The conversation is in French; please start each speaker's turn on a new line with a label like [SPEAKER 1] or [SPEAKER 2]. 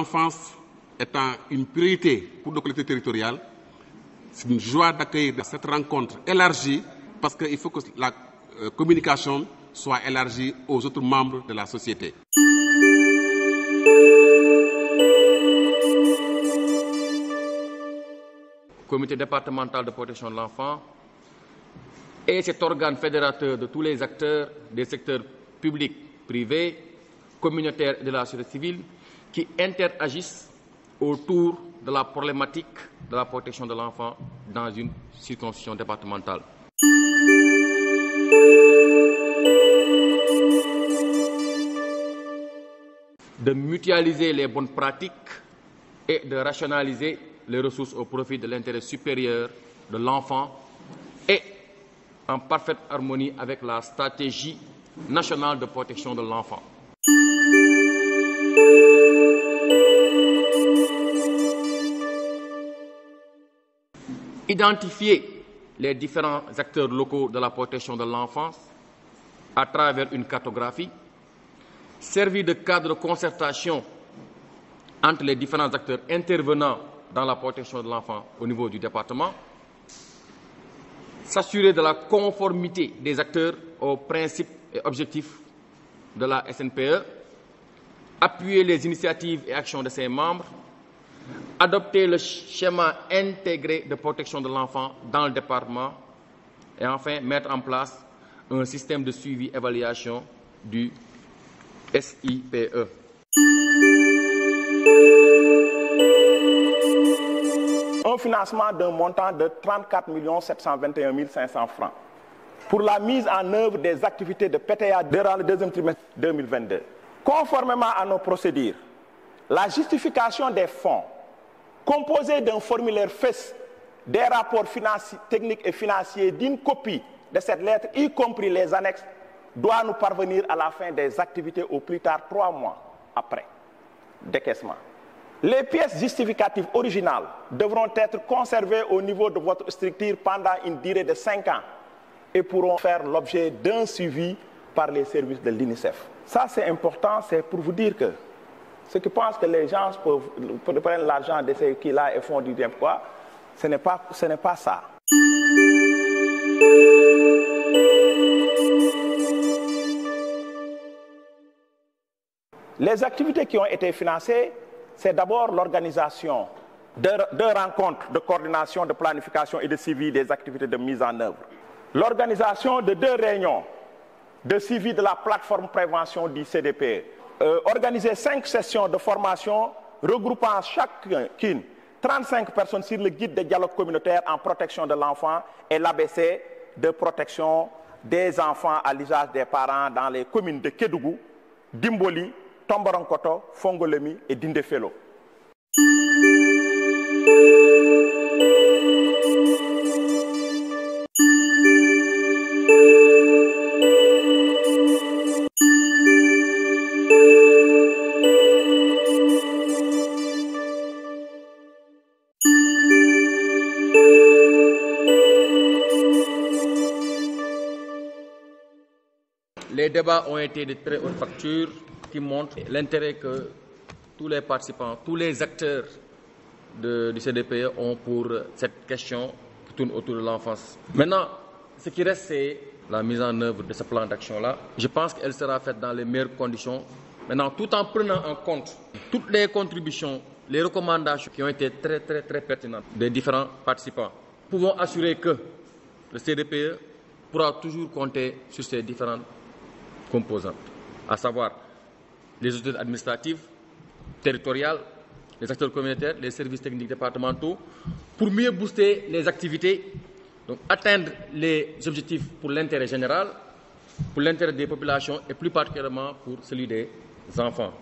[SPEAKER 1] l'enfance étant une priorité pour nos collectivités territoriales, c'est une joie d'accueillir cette rencontre élargie parce qu'il faut que la communication soit élargie aux autres membres de la société.
[SPEAKER 2] Comité départemental de protection de l'enfant est cet organe fédérateur de tous les acteurs des secteurs publics, privés, communautaires et de la société civile qui interagissent autour de la problématique de la protection de l'enfant dans une circonscription départementale. De mutualiser les bonnes pratiques et de rationaliser les ressources au profit de l'intérêt supérieur de l'enfant et en parfaite harmonie avec la stratégie nationale de protection de l'enfant. Identifier les différents acteurs locaux de la protection de l'enfance à travers une cartographie, servir de cadre de concertation entre les différents acteurs intervenant dans la protection de l'enfant au niveau du département, s'assurer de la conformité des acteurs aux principes et objectifs de la SNPE, appuyer les initiatives et actions de ses membres, adopter le schéma intégré de protection de l'enfant dans le département et enfin mettre en place un système de suivi-évaluation du SIPE.
[SPEAKER 3] Un financement d'un montant de 34 721 500 francs pour la mise en œuvre des activités de PTA durant le deuxième trimestre 2022. Conformément à nos procédures, la justification des fonds composée d'un formulaire FES, des rapports techniques et financiers d'une copie de cette lettre, y compris les annexes, doit nous parvenir à la fin des activités au plus tard 3 mois après décaissement. Les pièces justificatives originales devront être conservées au niveau de votre structure pendant une durée de 5 ans et pourront faire l'objet d'un suivi par les services de l'UNICEF. Ça, c'est important, c'est pour vous dire que ceux qui pensent que les gens peuvent prendre l'argent de ceux qui là et font du bien, quoi, ce n'est pas ça. Les activités qui ont été financées, c'est d'abord l'organisation de rencontres de coordination, de planification et de suivi des activités de mise en œuvre. L'organisation de 2 réunions de suivi de la plateforme prévention du CDPE. Organiser 5 sessions de formation regroupant chacune 35 personnes sur le guide de dialogue communautaire en protection de l'enfant et l'ABC de protection des enfants à l'usage des parents dans les communes de Kédougou, Dimboli, Tomboronkoto, Fongolemi et Dindéfelo.
[SPEAKER 2] Les débats ont été de très haute facture qui montrent l'intérêt que tous les participants, tous les acteurs du CDPE ont pour cette question qui tourne autour de l'enfance. Maintenant, ce qui reste, c'est la mise en œuvre de ce plan d'action-là. Je pense qu'elle sera faite dans les meilleures conditions. Maintenant, tout en prenant en compte toutes les contributions, les recommandations qui ont été très pertinentes des différents participants, pouvons assurer que le CDPE pourra toujours compter sur ces différentes composantes, à savoir les autorités administratives, territoriales, les acteurs communautaires, les services techniques départementaux, pour mieux booster les activités, donc atteindre les objectifs pour l'intérêt général, pour l'intérêt des populations et plus particulièrement pour celui des enfants.